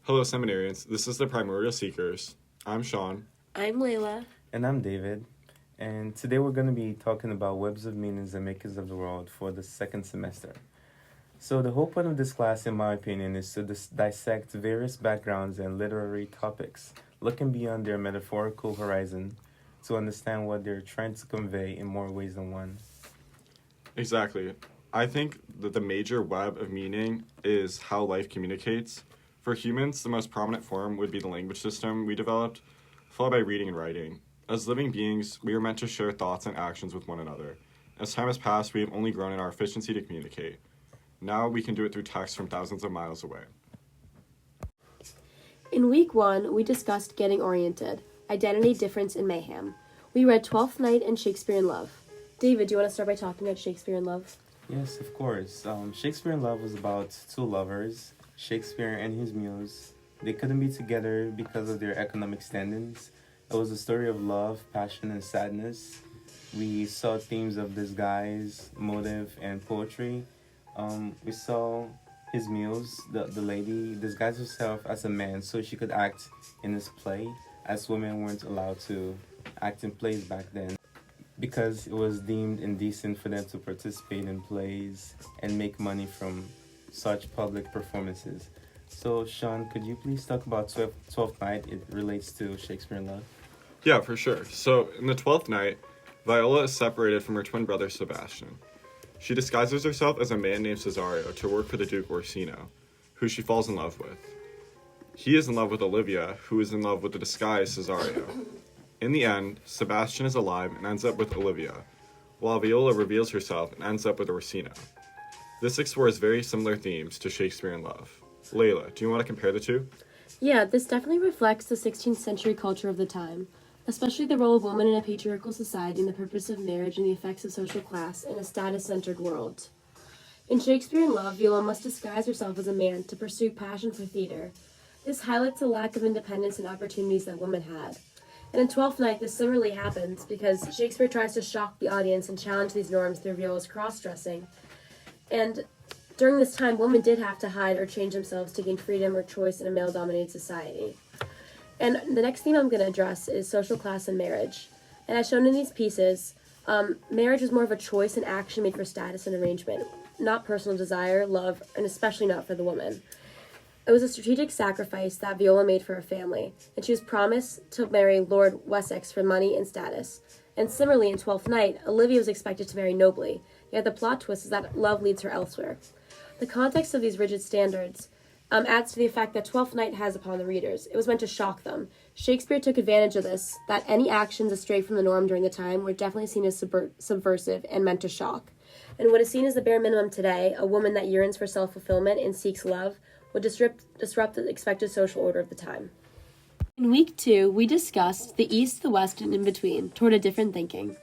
Hello, seminarians. This is the Primordial Seekers. I'm Sean. I'm Layla. And I'm David. And today we're going to be talking about webs of meanings and makers of the world for the second semester. So the whole point of this class, in my opinion, is to dissect various backgrounds and literary topics, looking beyond their metaphorical horizon to understand what they're trying to convey in more ways than one. Exactly. I think that the major web of meaning is how life communicates. For humans, the most prominent form would be the language system we developed, followed by reading and writing. As living beings, we are meant to share thoughts and actions with one another. As time has passed, we have only grown in our efficiency to communicate. Now we can do it through text from thousands of miles away. In week 1, we discussed Getting Oriented, Identity, Difference, and Mayhem. We read Twelfth Night and Shakespeare in Love. David, do you want to start by talking about Shakespeare in Love? Yes, of course. Shakespeare in Love was about two lovers, Shakespeare and his muse. They couldn't be together because of their economic standings. It was a story of love, passion, and sadness. We saw themes of disguise, motive, and poetry. We saw his muse, the lady, disguise herself as a man so she could act in his play, as women weren't allowed to act in plays back then, because it was deemed indecent for them to participate in plays and make money from such public performances. So, Sean, could you please talk about Twelfth Night? It relates to Shakespeare in Love. Yeah, for sure. So, in the 12th night, Viola is separated from her twin brother Sebastian. She disguises herself as a man named Cesario to work for the Duke Orsino, who she falls in love with. He is in love with Olivia, who is in love with the disguised Cesario. In the end, Sebastian is alive and ends up with Olivia, while Viola reveals herself and ends up with Orsino. This explores very similar themes to Shakespeare in Love. Layla, do you want to compare the two? Yeah, this definitely reflects the 16th century culture of the time, especially the role of women in a patriarchal society and the purpose of marriage and the effects of social class in a status-centered world. In Shakespeare in Love, Viola must disguise herself as a man to pursue passion for theater. This highlights the lack of independence and opportunities that women had. And in Twelfth Night, this similarly happens because Shakespeare tries to shock the audience and challenge these norms through Viola's cross-dressing. And during this time, women did have to hide or change themselves to gain freedom or choice in a male-dominated society. And the next theme I'm going to address is social class and marriage. And as shown in these pieces, marriage was more of a choice and action made for status and arrangement, not personal desire, love, and especially not for the woman. It was a strategic sacrifice that Viola made for her family, and she was promised to marry Lord Wessex for money and status. And similarly, in Twelfth Night, Olivia was expected to marry nobly, yet the plot twist is that love leads her elsewhere. The context of these rigid standards adds to the effect that Twelfth Night has upon the readers. It was meant to shock them. Shakespeare took advantage of this, that any actions astray from the norm during the time were definitely seen as subversive and meant to shock. And what is seen as the bare minimum today, a woman that yearns for self-fulfillment and seeks love, would disrupt the expected social order of the time. In week 2, we discussed the East, the West, and in between, toward a different thinking.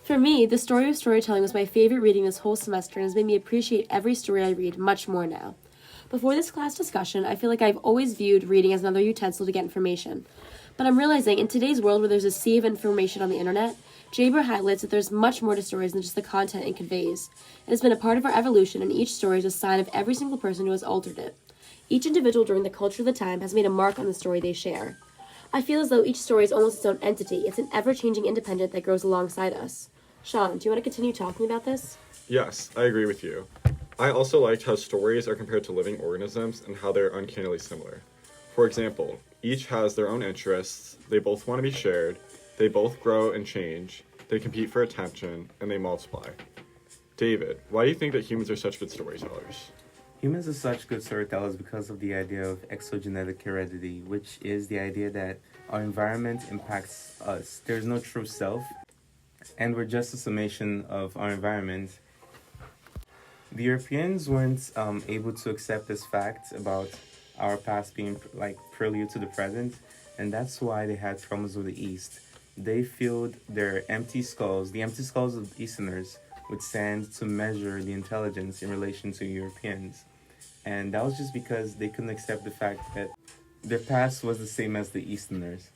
For me, the story of storytelling was my favorite reading this whole semester and has made me appreciate every story I read much more now. Before this class discussion, I feel like I've always viewed reading as another utensil to get information. But I'm realizing in today's world where there's a sea of information on the internet, Jaber highlights that there's much more to stories than just the content it conveys. It has been a part of our evolution, and each story is a sign of every single person who has altered it. Each individual during the culture of the time has made a mark on the story they share. I feel as though each story is almost its own entity. It's an ever-changing independent that grows alongside us. Sean, do you want to continue talking about this? Yes, I agree with you. I also liked how stories are compared to living organisms and how they're uncannily similar. For example, each has their own interests, they both want to be shared, they both grow and change, they compete for attention, and they multiply. David, why do you think that humans are such good storytellers? Humans are such good storytellers because of the idea of exogenetic heredity, which is the idea that our environment impacts us. There's no true self, and we're just a summation of our environment. The Europeans weren't able to accept this fact about our past being like prelude to the present, and that's why they had problems with the East. They filled their empty skulls, the empty skulls of Easterners, with sand to measure the intelligence in relation to Europeans. And that was just because they couldn't accept the fact that their past was the same as the Easterners.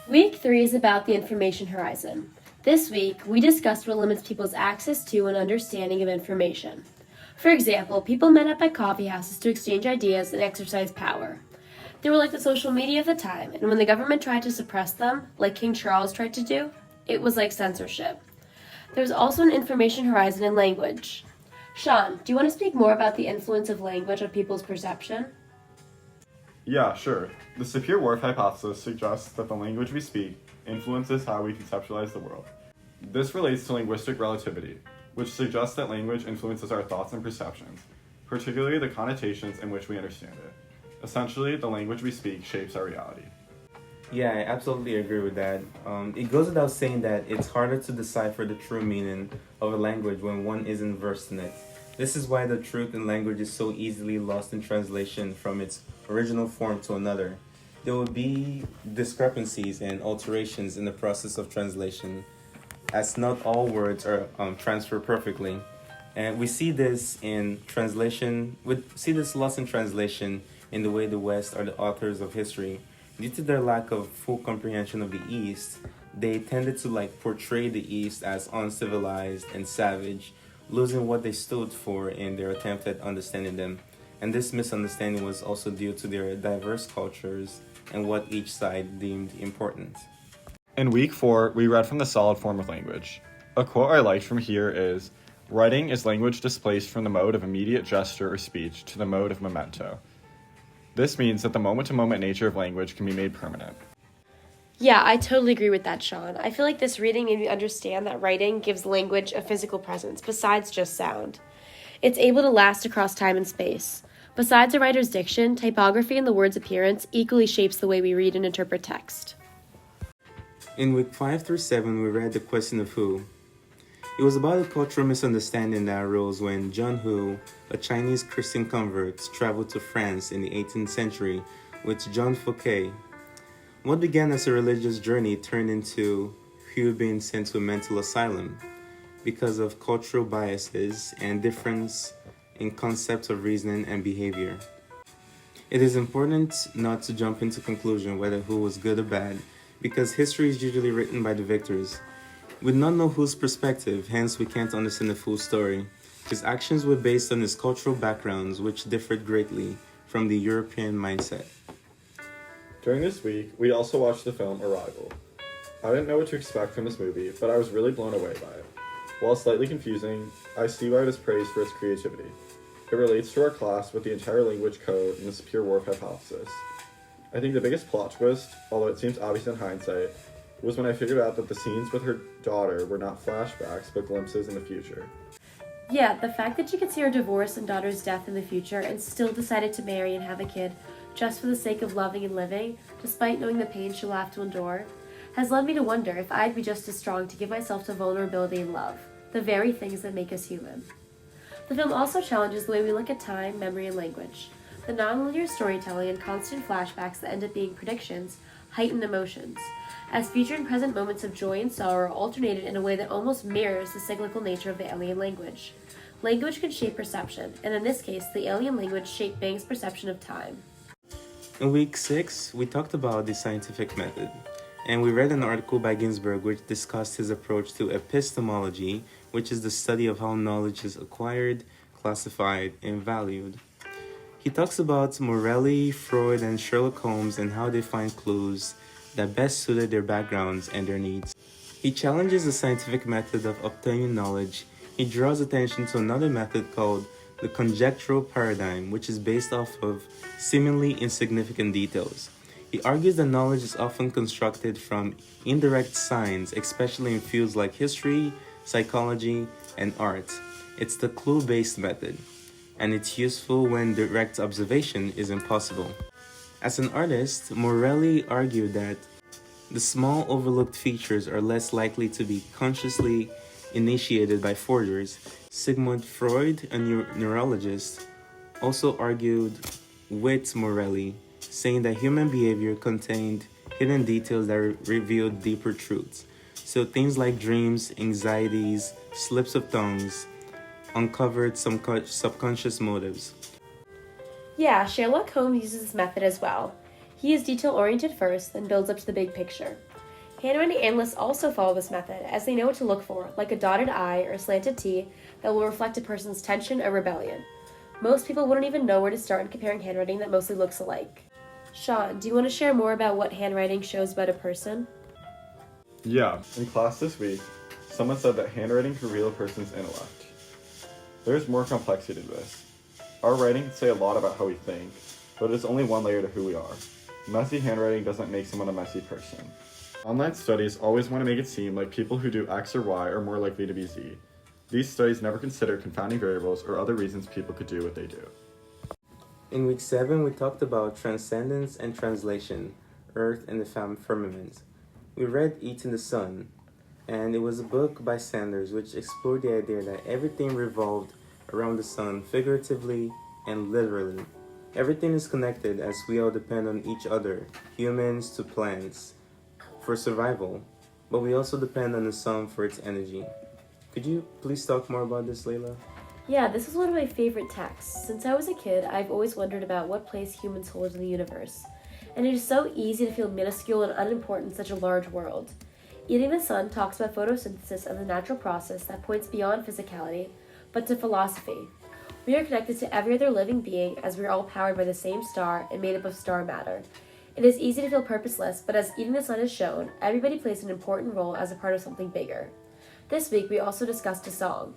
Week 3 is about the information horizon. This week, we discussed what limits people's access to and understanding of information. For example, people met up at coffee houses to exchange ideas and exercise power. They were like the social media of the time, and when the government tried to suppress them, like King Charles tried to do, it was like censorship. There was also an information horizon in language. Sean, do you want to speak more about the influence of language on people's perception? Yeah, sure. The Sapir-Whorf hypothesis suggests that the language we speak influences how we conceptualize the world. This relates to linguistic relativity, which suggests that language influences our thoughts and perceptions, particularly the connotations in which we understand it. Essentially, the language we speak shapes our reality. Yeah, I absolutely agree with that. It goes without saying that it's harder to decipher the true meaning of a language when one isn't versed in it. This is why the truth in language is so easily lost in translation from its original form to another. There will be discrepancies and alterations in the process of translation, as not all words are transferred perfectly. And we see this in translation, we see this loss in translation in the way the West are the authors of history. Due to their lack of full comprehension of the East, they tended to portray the East as uncivilized and savage, losing what they stood for in their attempt at understanding them. And this misunderstanding was also due to their diverse cultures and what each side deemed important. In week 4, we read from the solid form of language. A quote I liked from here is, "Writing is language displaced from the mode of immediate gesture or speech to the mode of memento." This means that the moment-to-moment nature of language can be made permanent. Yeah, I totally agree with that, Sean. I feel like this reading made me understand that writing gives language a physical presence besides just sound. It's able to last across time and space. Besides a writer's diction, typography and the word's appearance equally shapes the way we read and interpret text. In week 5 through 7, we read The Question of Who. It was about a cultural misunderstanding that arose when John Hu, a Chinese Christian convert, traveled to France in the 18th century with John Fouquet. What began as a religious journey turned into Hu being sent to a mental asylum because of cultural biases and difference in concepts of reasoning and behavior. It is important not to jump into conclusion whether Hu was good or bad, because history is usually written by the victors. We do not know Hu's perspective, hence we can't understand the full story. His actions were based on his cultural backgrounds, which differed greatly from the European mindset. During this week, we also watched the film Arrival. I didn't know what to expect from this movie, but I was really blown away by it. While slightly confusing, I see why it is praised for its creativity. It relates to our class with the entire language code and the Sapir-Whorf hypothesis. I think the biggest plot twist, although it seems obvious in hindsight, was when I figured out that the scenes with her daughter were not flashbacks, but glimpses in the future. Yeah, the fact that she could see her divorce and daughter's death in the future and still decided to marry and have a kid just for the sake of loving and living, despite knowing the pain she'll have to endure, has led me to wonder if I'd be just as strong to give myself to vulnerability and love, the very things that make us human. The film also challenges the way we look at time, memory, and language. The nonlinear storytelling and constant flashbacks that end up being predictions heighten emotions, as future and present moments of joy and sorrow are alternated in a way that almost mirrors the cyclical nature of the alien language. Language can shape perception, and in this case, the alien language shaped Bang's perception of time. In week 6, we talked about the scientific method, and we read an article by Ginsberg which discussed his approach to epistemology, which is the study of how knowledge is acquired, classified, and valued. He talks about Morelli, Freud, and Sherlock Holmes and how they find clues that best suited their backgrounds and their needs. He challenges the scientific method of obtaining knowledge. He draws attention to another method called the conjectural paradigm, which is based off of seemingly insignificant details. He argues that knowledge is often constructed from indirect signs, especially in fields like history, psychology, and art. It's the clue-based method, and it's useful when direct observation is impossible. As an artist, Morelli argued that the small overlooked features are less likely to be consciously initiated by forgers. Sigmund Freud, a neurologist, also argued with Morelli, saying that human behavior contained hidden details that revealed deeper truths. So things like dreams, anxieties, slips of tongues uncovered some subconscious motives. Yeah, Sherlock Holmes uses this method as well. He is detail-oriented first, then builds up to the big picture. Handwriting analysts also follow this method, as they know what to look for, like a dotted I or slanted T that will reflect a person's tension or rebellion. Most people wouldn't even know where to start in comparing handwriting that mostly looks alike. Sean, do you want to share more about what handwriting shows about a person? Yeah, in class this week, someone said that handwriting can reveal a person's intellect. There's more complexity to this. Our writing can say a lot about how we think, but it is only one layer to who we are. Messy handwriting doesn't make someone a messy person. Online studies always want to make it seem like people who do X or Y are more likely to be Z. These studies never consider confounding variables or other reasons people could do what they do. In week 7, we talked about transcendence and translation, Earth and the firmament. We read Eating the Sun, and it was a book by Sanders which explored the idea that everything revolved around the sun figuratively and literally. Everything is connected as we all depend on each other, humans to plants, for survival, but we also depend on the sun for its energy. Could you please talk more about this, Layla? Yeah, this is one of my favorite texts. Since I was a kid, I've always wondered about what place humans hold in the universe. And it is so easy to feel minuscule and unimportant in such a large world. Eating the Sun talks about photosynthesis as a natural process that points beyond physicality, but to philosophy. We are connected to every other living being as we are all powered by the same star and made up of star matter. It is easy to feel purposeless, but as Eating the Sun has shown, everybody plays an important role as a part of something bigger. This week, we also discussed a song.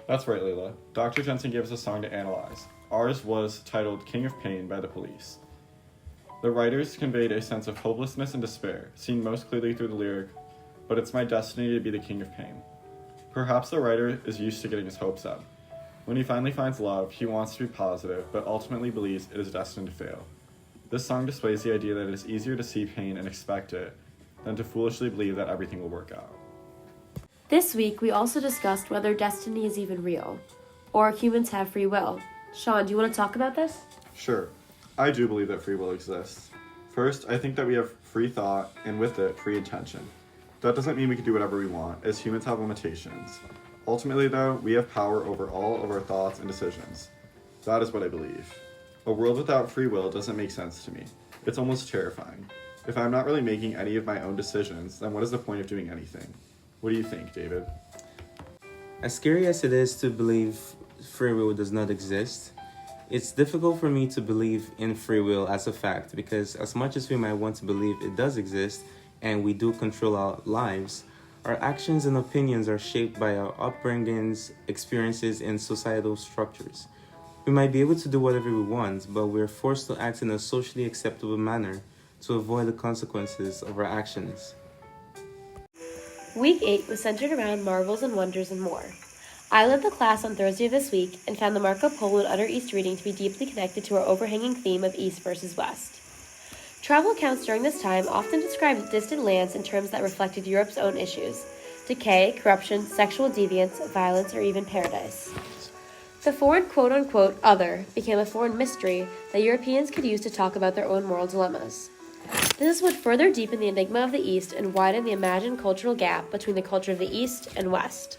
That's right, Layla. Dr. Jensen gave us a song to analyze. Ours was titled King of Pain by The Police. The writers conveyed a sense of hopelessness and despair, seen most clearly through the lyric, "But it's my destiny to be the king of pain." Perhaps the writer is used to getting his hopes up. When he finally finds love, he wants to be positive, but ultimately believes it is destined to fail. This song displays the idea that it is easier to see pain and expect it than to foolishly believe that everything will work out. This week, we also discussed whether destiny is even real, or humans have free will. Sean, do you want to talk about this? Sure, I do believe that free will exists. First, I think that we have free thought, and with it, free intention. That doesn't mean we can do whatever we want, as humans have limitations. Ultimately, though, we have power over all of our thoughts and decisions. That is what I believe. A world without free will doesn't make sense to me. It's almost terrifying. If I'm not really making any of my own decisions, then what is the point of doing anything? What do you think, David? As scary as it is to believe free will does not exist, it's difficult for me to believe in free will as a fact because as much as we might want to believe it does exist and we do control our lives, our actions and opinions are shaped by our upbringings, experiences, and societal structures. We might be able to do whatever we want, but we're forced to act in a socially acceptable manner to avoid the consequences of our actions. Week 8 was centered around marvels and wonders and more. I led the class on Thursday of this week and found the Marco Polo and Utter East reading to be deeply connected to our overhanging theme of East versus West. Travel accounts during this time often described distant lands in terms that reflected Europe's own issues: decay, corruption, sexual deviance, violence, or even paradise. The foreign quote-unquote other became a foreign mystery that Europeans could use to talk about their own moral dilemmas. This would further deepen the enigma of the East and widen the imagined cultural gap between the culture of the East and West.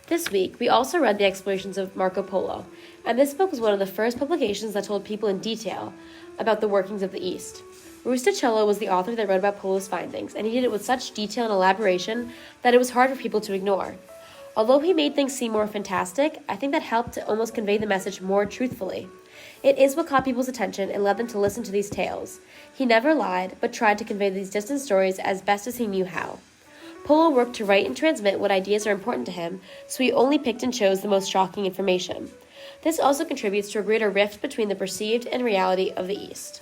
This week, we also read the explorations of Marco Polo, and this book was one of the first publications that told people in detail about the workings of the East. Rustichello was the author that wrote about Polo's findings, and he did it with such detail and elaboration that it was hard for people to ignore. Although he made things seem more fantastic, I think that helped to almost convey the message more truthfully. It is what caught people's attention and led them to listen to these tales. He never lied, but tried to convey these distant stories as best as he knew how. Polo worked to write and transmit what ideas are important to him, so he only picked and chose the most shocking information. This also contributes to a greater rift between the perceived and reality of the East.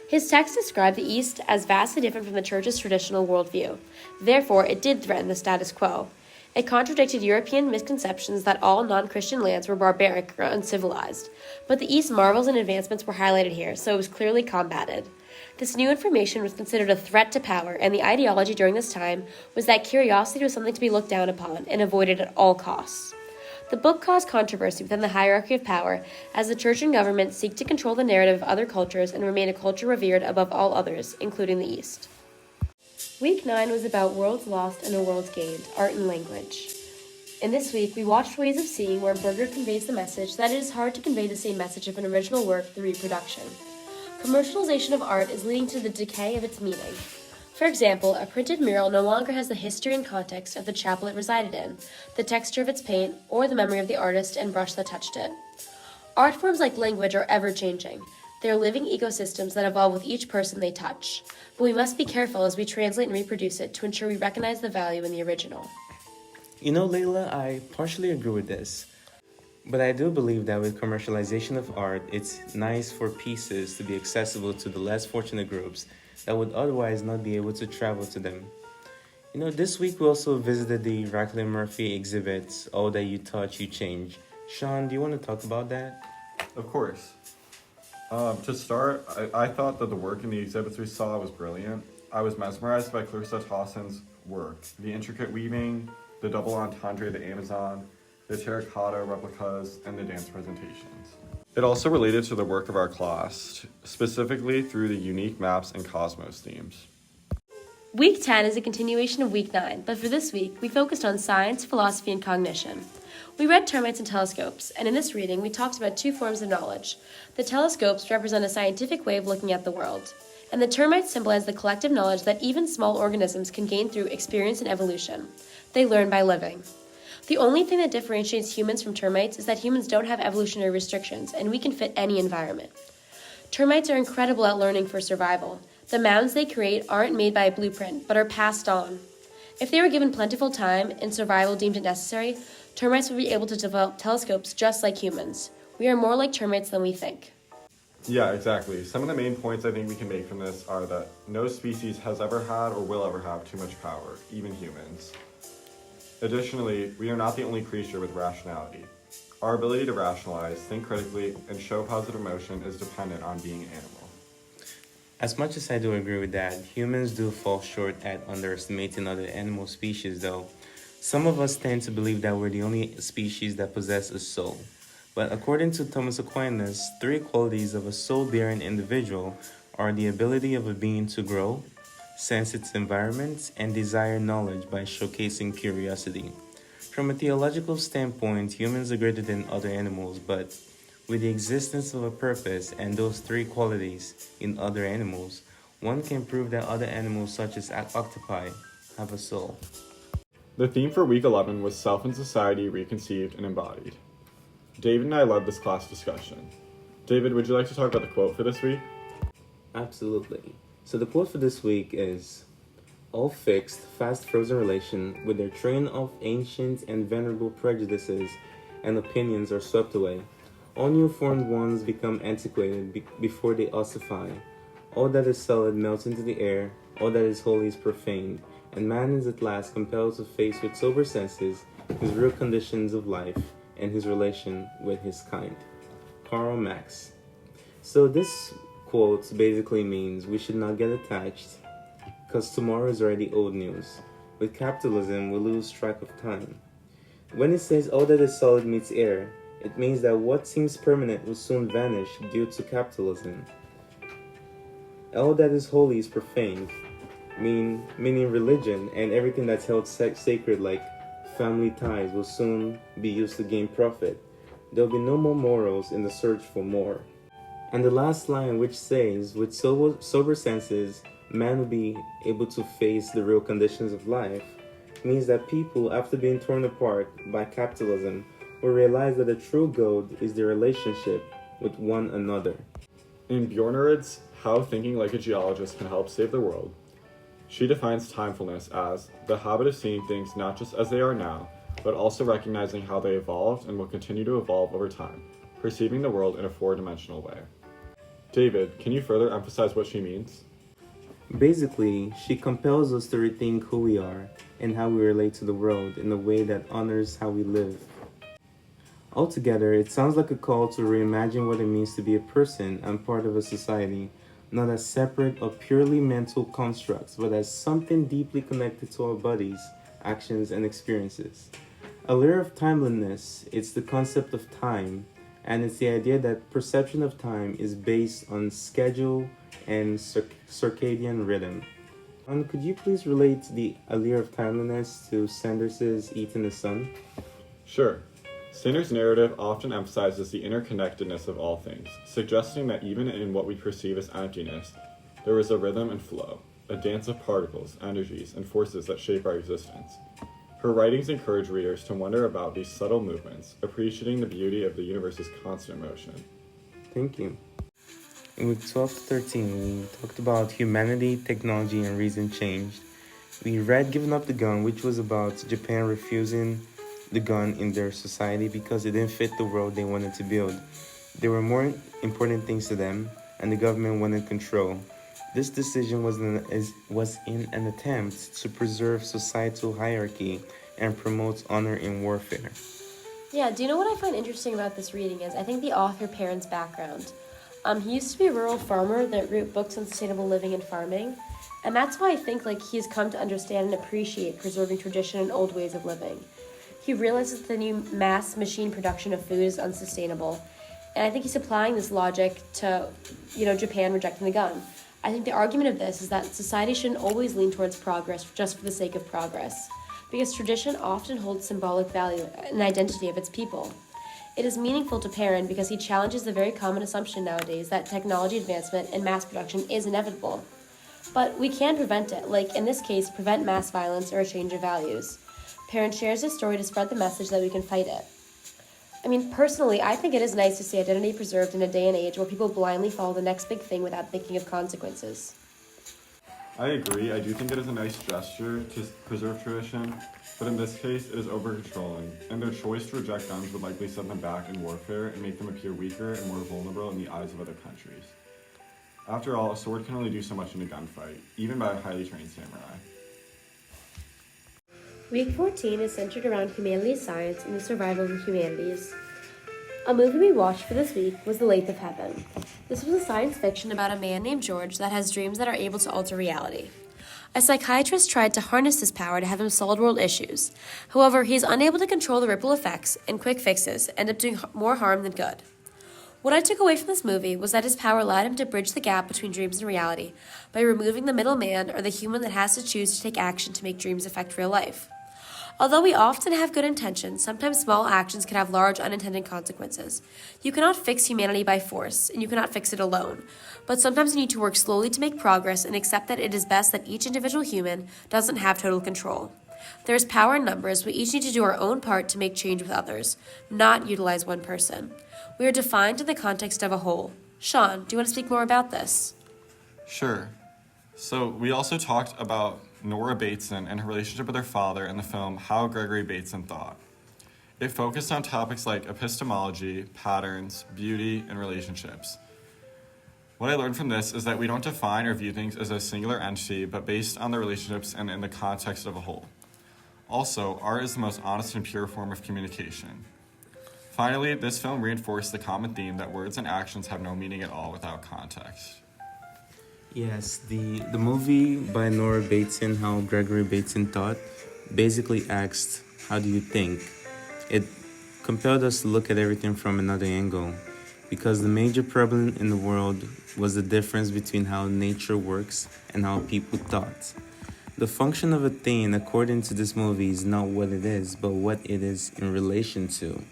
His text described the East as vastly different from the Church's traditional worldview. Therefore, it did threaten the status quo. It contradicted European misconceptions that all non-Christian lands were barbaric or uncivilized, but the East's marvels and advancements were highlighted here, so it was clearly combated. This new information was considered a threat to power, and the ideology during this time was that curiosity was something to be looked down upon and avoided at all costs. The book caused controversy within the hierarchy of power, as the church and government seek to control the narrative of other cultures and remain a culture revered above all others, including the East. Week 9 was about worlds lost and a worlds gained, art and language. In this week, we watched Ways of Seeing, where Berger conveys the message that it is hard to convey the same message of an original work through reproduction. Commercialization of art is leading to the decay of its meaning. For example, a printed mural no longer has the history and context of the chapel it resided in, the texture of its paint, or the memory of the artist and brush that touched it. Art forms like language are ever-changing. They are living ecosystems that evolve with each person they touch, but we must be careful as we translate and reproduce it to ensure we recognize the value in the original. You know, Layla, I partially agree with this. But I do believe that with commercialization of art, it's nice for pieces to be accessible to the less fortunate groups that would otherwise not be able to travel to them. You know, this week we also visited the Racklin Murphy exhibit, All That You Touch, You Change. Sean, do you want to talk about that? Of course. To start, I thought that the work in the exhibits we saw was brilliant. I was mesmerized by Clarissa Towson's work, the intricate weaving, the double entendre of the Amazon, the terracotta replicas, and the dance presentations. It also related to the work of our class, specifically through the unique maps and cosmos themes. Week 10 is a continuation of Week 9, but for this week, we focused on science, philosophy, and cognition. We read Termites and Telescopes, and in this reading, we talked about two forms of knowledge. The telescopes represent a scientific way of looking at the world, and the termites symbolize the collective knowledge that even small organisms can gain through experience and evolution. They learn by living. The only thing that differentiates humans from termites is that humans don't have evolutionary restrictions, and we can fit any environment. Termites are incredible at learning for survival. The mounds they create aren't made by a blueprint, but are passed on. If they were given plentiful time and survival deemed it necessary, termites would be able to develop telescopes just like humans. We are more like termites than we think. Yeah, exactly. Some of the main points I think we can make from this are that no species has ever had or will ever have too much power, even humans. Additionally, we are not the only creature with rationality. Our ability to rationalize, think critically, and show positive emotion is dependent on being an animal. As much as I do agree with that, humans do fall short at underestimating other animal species, though. Some of us tend to believe that we're the only species that possess a soul. But according to Thomas Aquinas, 3 qualities of a soul-bearing individual are the ability of a being to grow, sense its environment, and desire knowledge by showcasing curiosity. From a theological standpoint, humans are greater than other animals, but with the existence of a purpose and those 3 qualities in other animals, one can prove that other animals such as octopi have a soul. The theme for week 11 was self and society reconceived and embodied. David and I led this class discussion. David, would you like to talk about the quote for this week? Absolutely. So the quote for this week is, "All fixed, fast-frozen relations with their train of ancient and venerable prejudices and opinions are swept away. All new-formed ones become antiquated before they ossify. All that is solid melts into the air, all that is holy is profaned, and man is at last compelled to face with sober senses his real conditions of life and his relation with his kind." Karl Marx. So this quote basically means we should not get attached because tomorrow is already old news. With capitalism, we lose track of time. When it says all that is solid meets air, it means that what seems permanent will soon vanish due to capitalism. All that is holy is profaned, meaning religion and everything that's held sacred like family ties will soon be used to gain profit. There will be no more morals in the search for more. And the last line, which says, with sober senses, man will be able to face the real conditions of life, means that people, after being torn apart by capitalism, will realize that the true gold is their relationship with one another. In Bjornerud's How Thinking Like a Geologist Can Help Save the World, she defines timefulness as the habit of seeing things not just as they are now, but also recognizing how they evolved and will continue to evolve over time, perceiving the world in a 4-dimensional way. David, can you further emphasize what she means? Basically, she compels us to rethink who we are and how we relate to the world in a way that honors how we live. Altogether, it sounds like a call to reimagine what it means to be a person and part of a society, not as separate or purely mental constructs, but as something deeply connected to our bodies, actions, and experiences. A layer of timeliness, it's the concept of time, and it's the idea that perception of time is based on schedule and circadian rhythm. Could you please relate the allure of timeliness to Sanders's Eating the Sun? Sure. Sanders' narrative often emphasizes the interconnectedness of all things, suggesting that even in what we perceive as emptiness, there is a rhythm and flow. a dance of particles, energies, and forces that shape our existence. Her writings encourage readers to wonder about these subtle movements, appreciating the beauty of the universe's constant motion. Thank you. In week 12 to 13, we talked about humanity, technology, and reason changed. We read Giving Up the Gun, which was about Japan refusing the gun in their society because it didn't fit the world they wanted to build. There were more important things to them, and the government wanted control. This decision was in an attempt to preserve societal hierarchy and promote honor in warfare. Yeah, do you know what I find interesting about this reading is I think the author parent's background. He used to be a rural farmer that wrote books on sustainable living and farming, and that's why I think he's come to understand and appreciate preserving tradition and old ways of living. He realizes that the new mass machine production of food is unsustainable, and I think he's applying this logic to, Japan rejecting the gun. I think the argument of this is that society shouldn't always lean towards progress just for the sake of progress, because tradition often holds symbolic value and identity of its people. It is meaningful to Perrin because he challenges the very common assumption nowadays that technology advancement and mass production is inevitable. But we can prevent it, in this case, prevent mass violence or a change of values. Perrin shares his story to spread the message that we can fight it. Personally, I think it is nice to see identity preserved in a day and age where people blindly follow the next big thing without thinking of consequences. I agree. I do think it is a nice gesture to preserve tradition, but in this case, it is over-controlling, and their choice to reject guns would likely set them back in warfare and make them appear weaker and more vulnerable in the eyes of other countries. After all, a sword can only do so much in a gunfight, even by a highly trained samurai. Week 14 is centered around humanities science and the survival of the humanities. A movie we watched for this week was The Lathe of Heaven. This was a science fiction about a man named George that has dreams that are able to alter reality. A psychiatrist tried to harness this power to have him solve world issues. However, he is unable to control the ripple effects, and quick fixes end up doing more harm than good. What I took away from this movie was that his power allowed him to bridge the gap between dreams and reality by removing the middleman or the human that has to choose to take action to make dreams affect real life. Although we often have good intentions, sometimes small actions can have large unintended consequences. You cannot fix humanity by force, and you cannot fix it alone. But sometimes you need to work slowly to make progress and accept that it is best that each individual human doesn't have total control. There is power in numbers. We each need to do our own part to make change with others, not utilize one person. We are defined in the context of a whole. Sean, do you want to speak more about this? Sure. So we also talked about Nora Bateson and her relationship with her father in the film How Gregory Bateson Thought. It focused on topics like epistemology, patterns, beauty, and relationships. What I learned from this is that we don't define or view things as a singular entity, but based on the relationships and in the context of a whole. Also, art is the most honest and pure form of communication. Finally, this film reinforced the common theme that words and actions have no meaning at all without context. Yes, the movie by Nora Bateson, How Gregory Bateson Thought, basically asked, how do you think? It compelled us to look at everything from another angle, because the major problem in the world was the difference between how nature works and how people thought. The function of a thing, according to this movie, is not what it is, but what it is in relation to.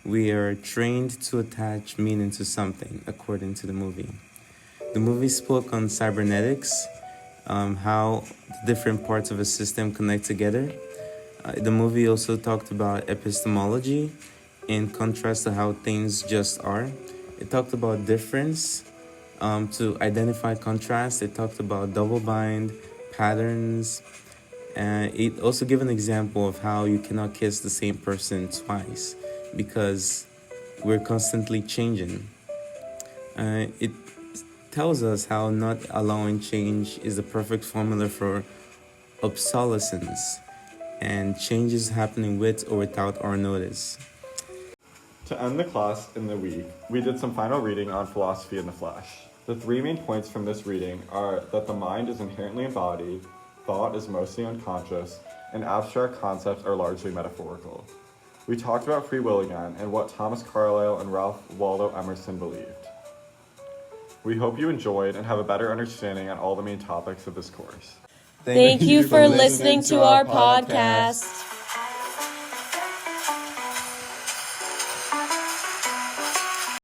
We are trained to attach meaning to something, according to the movie. The movie spoke on cybernetics, how different parts of a system connect together. The movie also talked about epistemology in contrast to how things just are. It talked about difference to identify contrast. It talked about double bind, patterns, and it also gave an example of how you cannot kiss the same person twice because we're constantly changing. It tells us how not allowing change is the perfect formula for obsolescence, and change is happening with or without our notice. To end the class in the week, we did some final reading on philosophy in the flesh. The three main points from this reading are that the mind is inherently embodied, thought is mostly unconscious, and abstract concepts are largely metaphorical. We talked about free will again and what Thomas Carlyle and Ralph Waldo Emerson believed. We hope you enjoyed and have a better understanding on all the main topics of this course. Thank you for listening to our podcast.